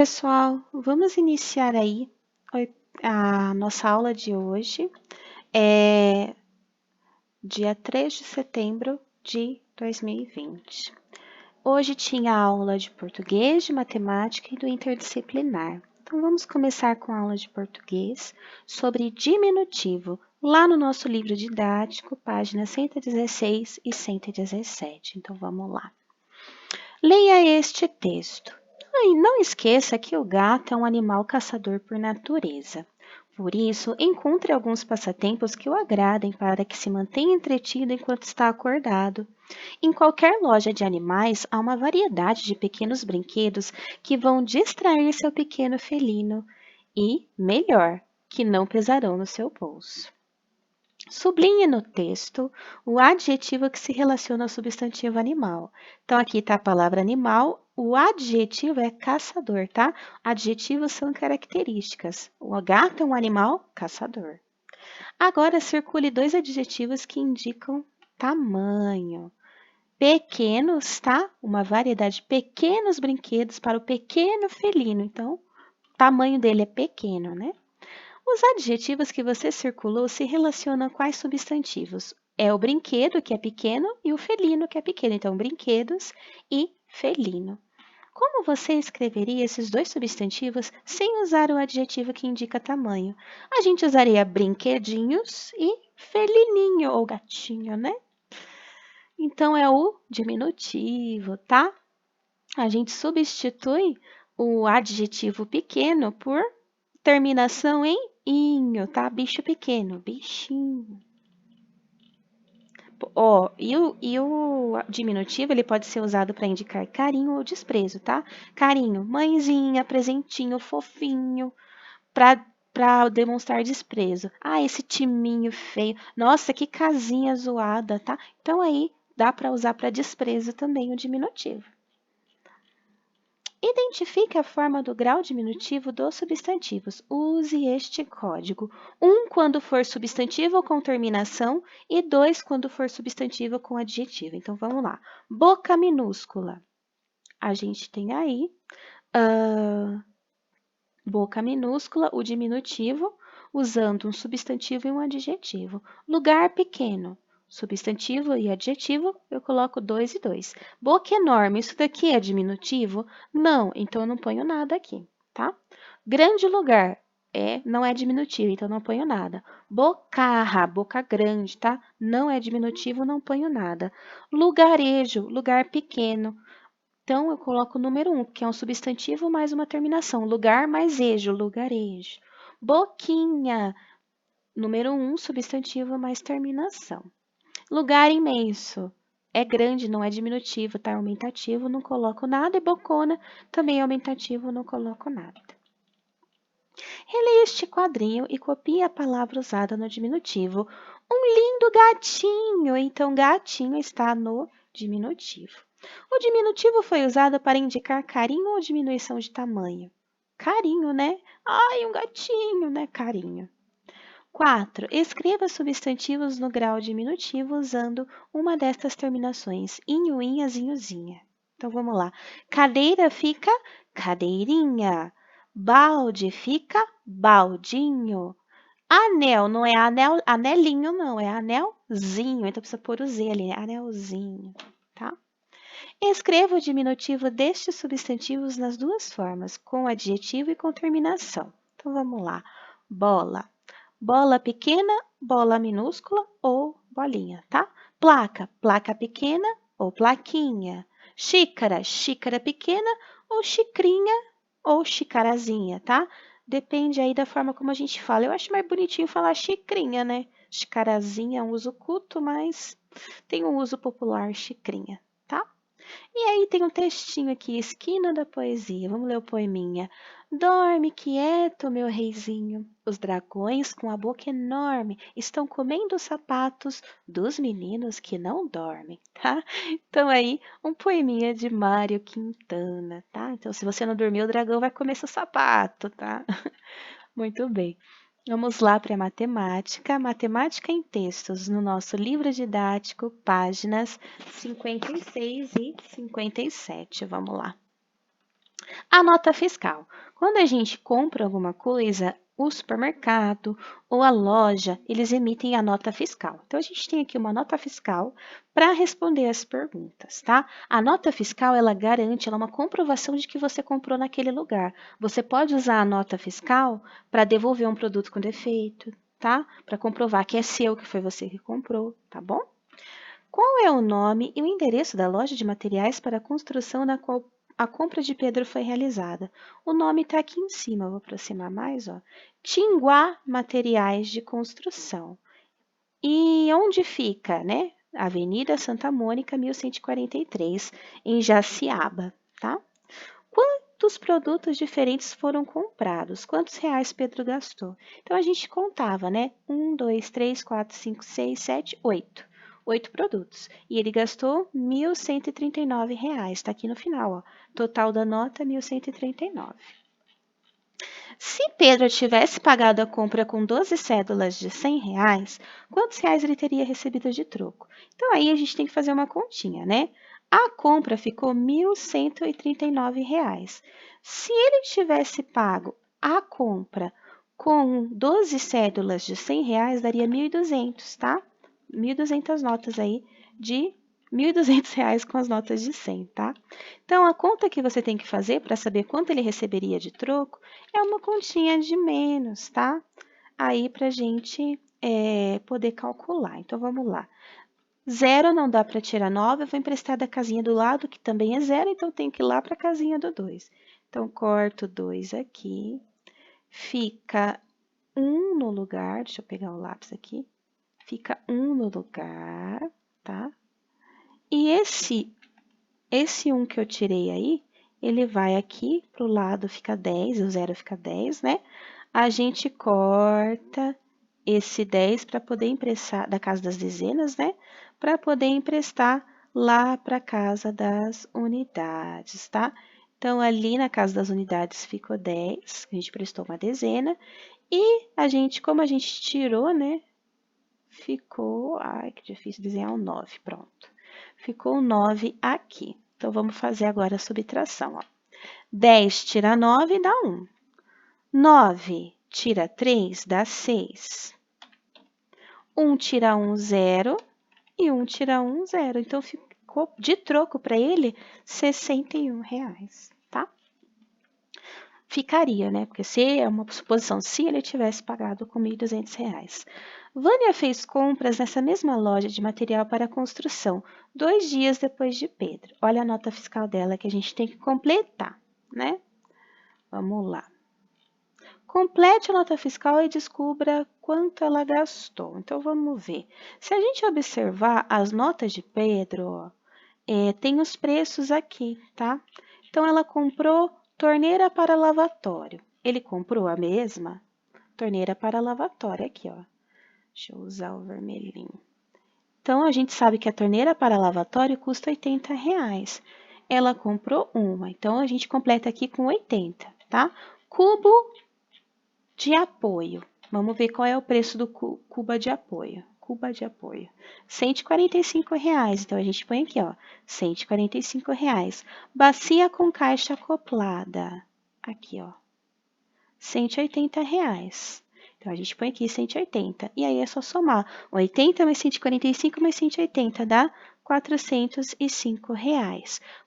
Pessoal, vamos iniciar aí a nossa aula de hoje. É dia 3 de setembro de 2020. Hoje tinha aula de português, de matemática e do interdisciplinar. Então, vamos começar com a aula de português sobre diminutivo, lá no nosso livro didático, páginas 116 e 117. Então, vamos lá. Leia este texto. E não esqueça que o gato é um animal caçador por natureza. Por isso, encontre alguns passatempos que o agradem para que se mantenha entretido enquanto está acordado. Em qualquer loja de animais há uma variedade de pequenos brinquedos que vão distrair seu pequeno felino e, melhor, que não pesarão no seu bolso. Sublinhe no texto o adjetivo que se relaciona ao substantivo animal. Então, aqui está a palavra animal, o adjetivo é caçador, tá? Adjetivos são características. O gato é um animal caçador. Agora, circule dois adjetivos que indicam tamanho. Pequenos, tá? Uma variedade de pequenos brinquedos para o pequeno felino. Então, o tamanho dele é pequeno, né? Os adjetivos que você circulou se relacionam a quais substantivos? É o brinquedo, que é pequeno, e o felino, que é pequeno. Então, brinquedos e felino. Como você escreveria esses dois substantivos sem usar o adjetivo que indica tamanho? A gente usaria brinquedinhos e felininho, ou gatinho, né? Então, é o diminutivo, tá? A gente substitui o adjetivo pequeno por terminação em inho, tá? Bicho pequeno, bichinho. Ó, e o diminutivo, ele pode ser usado para indicar carinho ou desprezo, tá? Carinho, mãezinha, presentinho, fofinho, para demonstrar desprezo. Ah, esse timinho feio. Nossa, que casinha zoada, tá? Então aí dá para usar para desprezo também o diminutivo. Identifique a forma do grau diminutivo dos substantivos. Use este código. 1 quando for substantivo com terminação e 2 quando for substantivo com adjetivo. Então, vamos lá. Boca minúscula. A gente tem aí boca minúscula, o diminutivo, usando um substantivo e um adjetivo. Lugar pequeno. Substantivo e adjetivo, eu coloco 2 e 2. Boca enorme, isso daqui é diminutivo? Não, então eu não ponho nada aqui, tá? Grande lugar, não é diminutivo, então não ponho nada. Bocarra, boca grande, tá? Não é diminutivo, não ponho nada. Lugarejo, lugar pequeno. Então eu coloco o número 1, que é um substantivo mais uma terminação. Lugar mais ejo, lugarejo. Boquinha, número 1, substantivo mais terminação. Lugar imenso. É grande, não é diminutivo, tá? Aumentativo, não coloco nada. E bocona, também é aumentativo, não coloco nada. Releia este quadrinho e copie a palavra usada no diminutivo. Um lindo gatinho. Então, gatinho está no diminutivo. O diminutivo foi usado para indicar carinho ou diminuição de tamanho? Carinho, né? Ai, um gatinho, né? Carinho. 4. Escreva substantivos no grau diminutivo usando uma destas terminações, inho, inha, zinhozinha. Então, vamos lá. Cadeira fica cadeirinha. Balde fica baldinho. Anel não é anelinho, não, é anelzinho. Então, precisa pôr o Z ali, né? Anelzinho, tá? Escreva o diminutivo destes substantivos nas duas formas, com adjetivo e com terminação. Então, vamos lá. Bola. Bola pequena, bola minúscula ou bolinha, tá? Placa, placa pequena ou plaquinha. Xícara, xícara pequena ou xicrinha ou xicarazinha, tá? Depende aí da forma como a gente fala. Eu acho mais bonitinho falar xicrinha, né? Xicarazinha é um uso culto, mas tem um uso popular xicrinha, tá? E aí tem um textinho aqui, esquina da poesia. Vamos ler o poeminha. Dorme quieto, meu reizinho. Os dragões com a boca enorme estão comendo os sapatos dos meninos que não dormem, tá? Então aí, um poeminha de Mário Quintana, tá? Então, se você não dormiu, o dragão vai comer seu sapato, tá? Muito bem. Vamos lá para a matemática. Matemática em textos, no nosso livro didático, páginas 56 e 57. Vamos lá. A nota fiscal. Quando a gente compra alguma coisa, o supermercado ou a loja, eles emitem a nota fiscal. Então, a gente tem aqui uma nota fiscal para responder as perguntas, tá? A nota fiscal, ela garante, ela é uma comprovação de que você comprou naquele lugar. Você pode usar a nota fiscal para devolver um produto com defeito, tá? Para comprovar que é seu, que foi você que comprou, tá bom? Qual é o nome e o endereço da loja de materiais para a construção na qual a compra de Pedro foi realizada? O nome está aqui em cima, vou aproximar mais, ó. Tinguá Materiais de Construção. E onde fica, né? Avenida Santa Mônica, 1143, em Jaciaba, tá? Quantos produtos diferentes foram comprados? Quantos reais Pedro gastou? Então, a gente contava, né? 1, 2, 3, 4, 5, 6, 7, 8. 8 produtos. E ele gastou R$ 1.139. Está aqui no final, ó. Total da nota, 1.139. Se Pedro tivesse pagado a compra com 12 cédulas de R$ 100, quantos reais ele teria recebido de troco? Então, aí a gente tem que fazer uma continha, né? A compra ficou R$ 1.139. Se ele tivesse pago a compra com 12 cédulas de R$ 100, daria 1.200, tá? 1.200 notas aí de R$ 1.200 com as notas de 100, tá? Então, a conta que você tem que fazer para saber quanto ele receberia de troco é uma continha de menos, tá? Aí, para a gente poder calcular. Então, vamos lá. 0 não dá para tirar 9, eu vou emprestar da casinha do lado, que também é 0, então tenho que ir lá para a casinha do 2. Então, corto 2 aqui, fica 1 no lugar, deixa eu pegar o lápis aqui, fica 1 no lugar, tá? E esse 1 que eu tirei aí, ele vai aqui para o lado, fica 10, o 0 fica 10, né? A gente corta esse 10 para poder emprestar, da casa das dezenas, né? Para poder emprestar lá para a casa das unidades, tá? Então, ali na casa das unidades ficou 10, a gente prestou uma dezena, e a gente, como a gente tirou, né? Ficou, ai, que difícil desenhar um 9, pronto. Ficou um 9 aqui. Então, vamos fazer agora a subtração, ó. 10 tira 9 dá 1. 9 tira 3 dá 6. 1 tira 1, 0. E 1 tira 1, 0. Então, ficou de troco para ele R$ 61, tá? Ficaria, né? Porque se é uma suposição, se ele tivesse pagado com R$ 1.200. Vânia fez compras nessa mesma loja de material para construção 2 dias depois de Pedro. Olha a nota fiscal dela que a gente tem que completar, né? Vamos lá. Complete a nota fiscal e descubra quanto ela gastou. Então, vamos ver. Se a gente observar as notas de Pedro, ó, tem os preços aqui, tá? Então, ela comprou torneira para lavatório. Ele comprou a mesma torneira para lavatório aqui, ó. Deixa eu usar o vermelhinho. Então, a gente sabe que a torneira para lavatório custa R$ 80. Ela comprou uma, então a gente completa aqui com 80, tá? Cubo de apoio. Vamos ver qual é o preço do cuba de apoio. Cuba de apoio. R$ 145. Então, a gente põe aqui, ó, R$ 145. Bacia com caixa acoplada. Aqui, ó, R$ 180. Então, a gente põe aqui 180. E aí, é só somar. 80 mais 145 mais 180 dá R$ 405.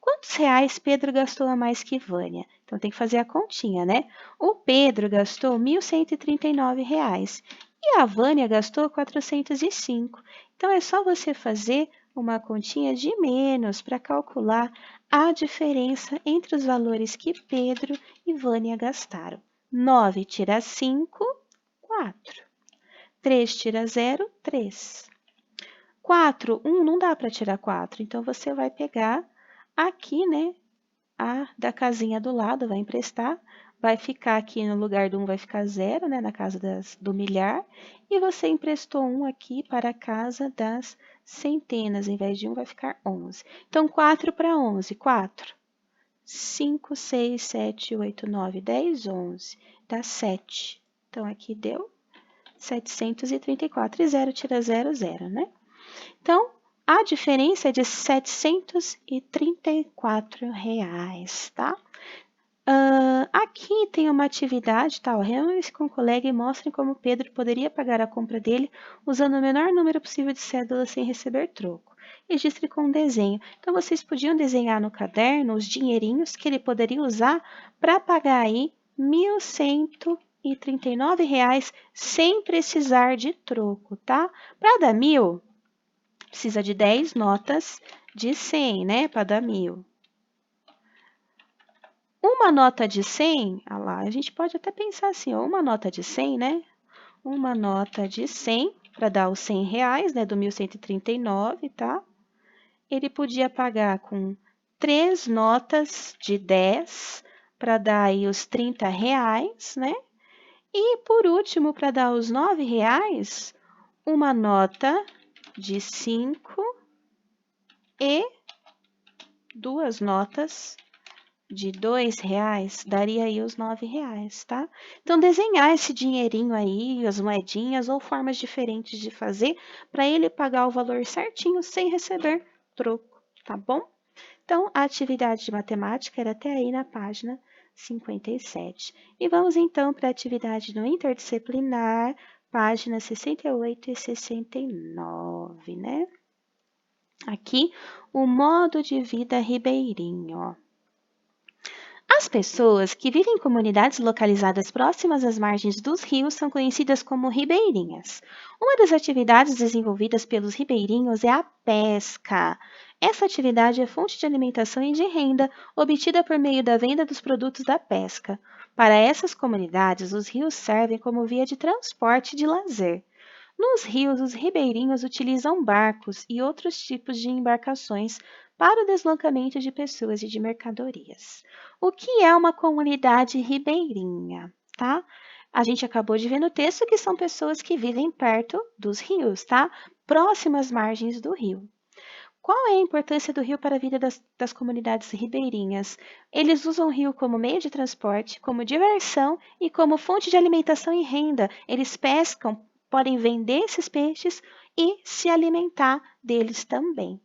Quantos reais Pedro gastou a mais que Vânia? Então, tem que fazer a continha, né? O Pedro gastou R$ 1.139 e a Vânia gastou 405. Então, é só você fazer uma continha de menos para calcular a diferença entre os valores que Pedro e Vânia gastaram. 9 tira 5, 4. 3 tira 0, 3. 4, 1 não dá para tirar 4, então você vai pegar aqui, né, a da casinha do lado, vai emprestar, vai ficar aqui no lugar do 1, vai ficar 0, né, na casa do milhar, e você emprestou 1 aqui para a casa das centenas, em vez de 1 vai ficar 11. Então, 4 para 11, 4. 5, 6, 7, 8, 9, 10, 11, dá 7. Então, aqui deu 734, e 0 tira 0, 0, né? Então, a diferença é de R$ 734, tá? Aqui tem uma atividade, tal. Reúne-se com o colega e mostrem como Pedro poderia pagar a compra dele usando o menor número possível de cédulas sem receber troco. Registre com um desenho. Então, vocês podiam desenhar no caderno os dinheirinhos que ele poderia usar para pagar aí R$ 1.139 sem precisar de troco, tá? Para dar 1.000, precisa de 10 notas de 100, né? Para dar 1.000. Uma nota de 100, lá, a gente pode até pensar assim, ó, uma nota de 100, né? Uma nota de 100, para dar os R$ 100, né? Do 1.139, tá? Ele podia pagar com 3 notas de 10, para dar aí os R$ 30, né? E, por último, para dar os R$ 9, uma nota de 5 e 2 notas de R$ 2 daria aí os R$ 9, tá? Então, desenhar esse dinheirinho aí, as moedinhas ou formas diferentes de fazer para ele pagar o valor certinho sem receber troco, tá bom? Então, a atividade de matemática era até aí na página 57. E vamos então para a atividade no interdisciplinar, páginas 68 e 69, né? Aqui, o modo de vida ribeirinho, ó. As pessoas que vivem em comunidades localizadas próximas às margens dos rios são conhecidas como ribeirinhas. Uma das atividades desenvolvidas pelos ribeirinhos é a pesca. Essa atividade é fonte de alimentação e de renda obtida por meio da venda dos produtos da pesca. Para essas comunidades, os rios servem como via de transporte e de lazer. Nos rios, os ribeirinhos utilizam barcos e outros tipos de embarcações para o deslocamento de pessoas e de mercadorias. O que é uma comunidade ribeirinha, tá? A gente acabou de ver no texto que são pessoas que vivem perto dos rios, tá? Próximas margens do rio. Qual é a importância do rio para a vida das comunidades ribeirinhas? Eles usam o rio como meio de transporte, como diversão e como fonte de alimentação e renda. Eles pescam, podem vender esses peixes e se alimentar deles também.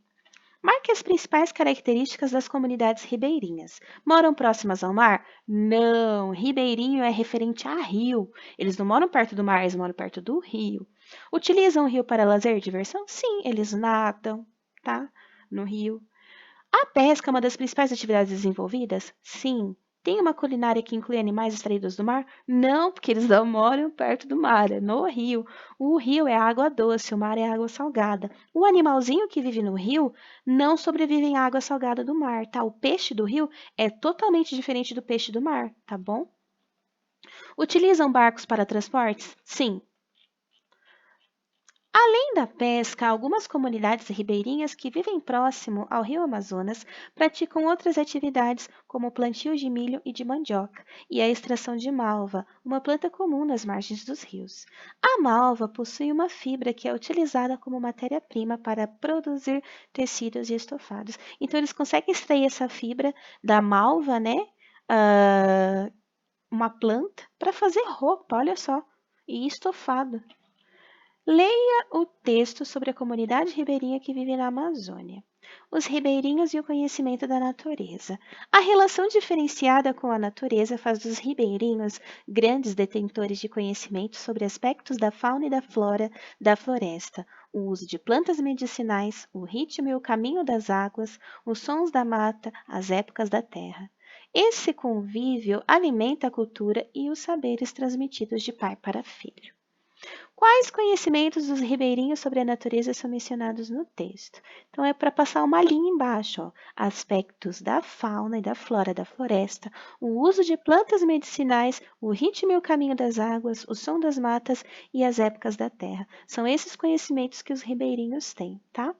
Marque as principais características das comunidades ribeirinhas. Moram próximas ao mar? Não, ribeirinho é referente a rio. Eles não moram perto do mar, eles moram perto do rio. Utilizam o rio para lazer e diversão? Sim, eles nadam, tá? No rio. A pesca é uma das principais atividades desenvolvidas? Sim. Tem uma culinária que inclui animais extraídos do mar? Não, porque eles não moram perto do mar, é no rio. O rio é água doce, o mar é água salgada. O animalzinho que vive no rio não sobrevive em água salgada do mar, tá? O peixe do rio é totalmente diferente do peixe do mar, tá bom? Utilizam barcos para transportes? Sim. Além da pesca, algumas comunidades ribeirinhas que vivem próximo ao rio Amazonas praticam outras atividades, como o plantio de milho e de mandioca e a extração de malva, uma planta comum nas margens dos rios. A malva possui uma fibra que é utilizada como matéria-prima para produzir tecidos e estofados. Então, eles conseguem extrair essa fibra da malva, né? Uma planta, para fazer roupa, olha só, e estofado. Leia o texto sobre a comunidade ribeirinha que vive na Amazônia. Os ribeirinhos e o conhecimento da natureza. A relação diferenciada com a natureza faz dos ribeirinhos grandes detentores de conhecimento sobre aspectos da fauna e da flora da floresta, o uso de plantas medicinais, o ritmo e o caminho das águas, os sons da mata, as épocas da terra. Esse convívio alimenta a cultura e os saberes transmitidos de pai para filho. Quais conhecimentos dos ribeirinhos sobre a natureza são mencionados no texto? Então, é para passar uma linha embaixo, ó. Aspectos da fauna e da flora da floresta, o uso de plantas medicinais, o ritmo e o caminho das águas, o som das matas e as épocas da terra. São esses conhecimentos que os ribeirinhos têm, tá?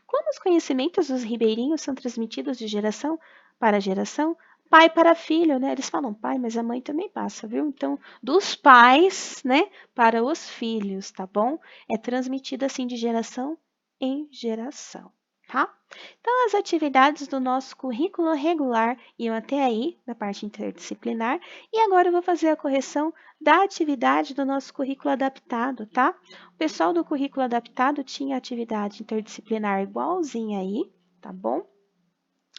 Como os conhecimentos dos ribeirinhos são transmitidos de geração para geração, pai para filho, né? Eles falam pai, mas a mãe também passa, viu? Então, dos pais, né, para os filhos, tá bom? É transmitido assim de geração em geração, tá? Então, as atividades do nosso currículo regular iam até aí, na parte interdisciplinar, e agora eu vou fazer a correção da atividade do nosso currículo adaptado, tá? O pessoal do currículo adaptado tinha atividade interdisciplinar igualzinha aí, tá bom?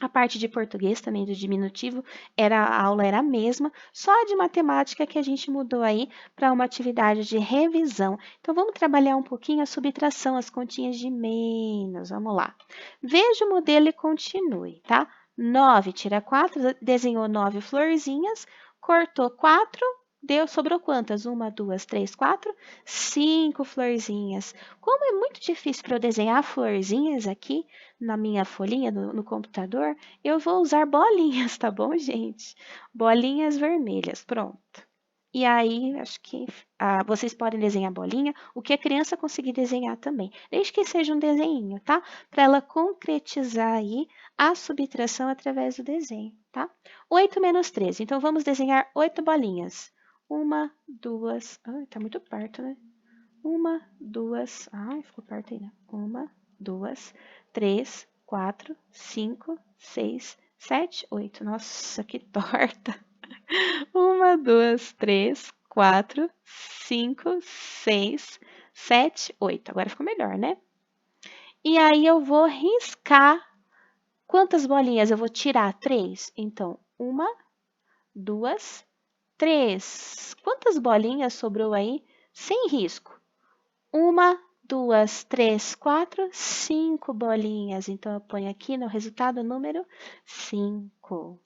A parte de português também do diminutivo, a aula era a mesma, só de matemática que a gente mudou aí para uma atividade de revisão. Então, vamos trabalhar um pouquinho a subtração, as continhas de menos. Vamos lá. Veja o modelo e continue, tá? 9 tira 4, desenhou 9 florzinhas, cortou 4, sobrou quantas? 1, 2, 3, 4, 5 florzinhas. Como é muito difícil para eu desenhar florzinhas aqui, na minha folhinha no computador, eu vou usar bolinhas, tá bom, gente? Bolinhas vermelhas, pronto. E aí, acho que vocês podem desenhar bolinha, o que a criança conseguir desenhar também, desde que seja um desenho, tá? Para ela concretizar aí a subtração através do desenho, tá? 8 menos 13, então vamos desenhar 8 bolinhas. 1, 2, ai, tá muito perto, né? 1, 2, ai, ficou perto aí, né? 1, 2, 3, 4, 5, 6, 7, 8. Nossa, que torta! 1, 2, 3, 4, 5, 6, 7, 8. Agora ficou melhor, né? E aí eu vou riscar. Quantas bolinhas eu vou tirar? 3. Então, 1, 2, 3. Quantas bolinhas sobrou aí sem risco? 1, 2, 3, 4, 5 bolinhas. Então, eu ponho aqui no resultado número 5.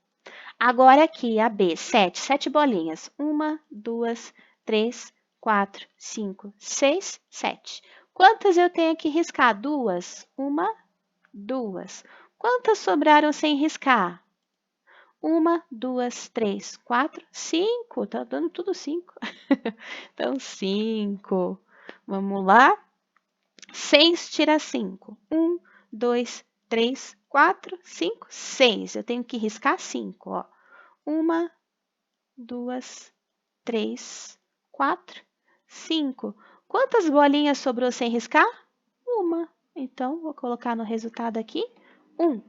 Agora aqui, a B, 7. 7 bolinhas. 1, 2, 3, 4, 5, 6, 7. Quantas eu tenho que riscar? 2. 1, 2. Quantas sobraram sem riscar? 1, 2, 3, 4, 5. Tá dando tudo 5. Então, 5. Vamos lá. 6 tira 5. 1, 2, 3, 4, 5, 6. Eu tenho que riscar 5, ó. 1, 2, 3, 4, 5. Quantas bolinhas sobrou sem riscar? 1. Então, vou colocar no resultado aqui 1.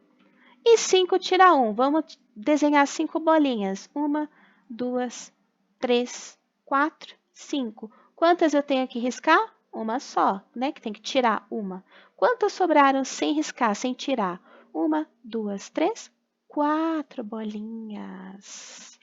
E 5 tira 1. Vamos desenhar 5 bolinhas. 1, 2, 3, 4, 5. Quantas eu tenho que riscar? Uma só, né? Que tem que tirar uma. Quantas sobraram sem riscar, sem tirar? 1, 2, 3, 4 bolinhas.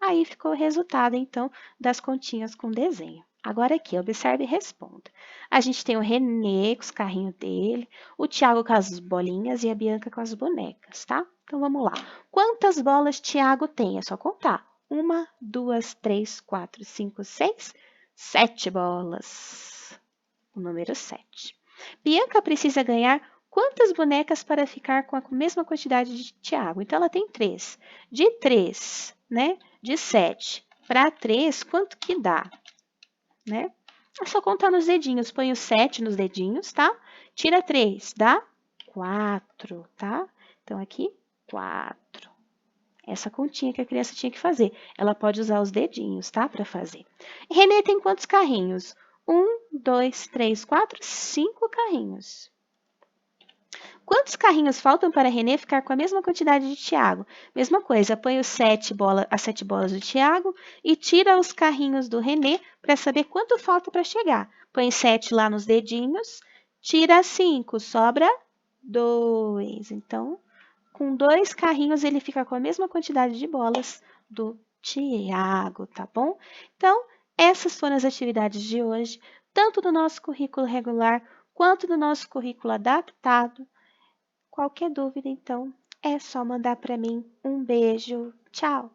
Aí ficou o resultado, então, das continhas com desenho. Agora aqui, observe e responda. A gente tem o Renê com os carrinhos dele, o Tiago com as bolinhas e a Bianca com as bonecas, tá? Então, vamos lá. Quantas bolas Tiago tem? É só contar. 1, 2, 3, 4, 5, 6, 7 bolas. O número 7. Bianca precisa ganhar quantas bonecas para ficar com a mesma quantidade de Tiago? Então, ela tem 3. De 3, né? De 7 para 3, quanto que dá? Né? É só contar nos dedinhos. Põe o 7 nos dedinhos, tá? Tira 3, dá 4, tá? Então, aqui, 4. Essa continha que a criança tinha que fazer. Ela pode usar os dedinhos, tá? Para fazer. Renê tem quantos carrinhos? 1, 2, 3, 4, 5 carrinhos. Quantos carrinhos faltam para Renê ficar com a mesma quantidade de Tiago? Mesma coisa, põe as 7 bolas do Tiago e tira os carrinhos do Renê para saber quanto falta para chegar. Põe 7 lá nos dedinhos, tira 5, sobra 2. Então, com 2 carrinhos, ele fica com a mesma quantidade de bolas do Tiago, tá bom? Então, essas foram as atividades de hoje, tanto do nosso currículo regular quanto do nosso currículo adaptado. Qualquer dúvida, então, é só mandar para mim. Um beijo. Tchau!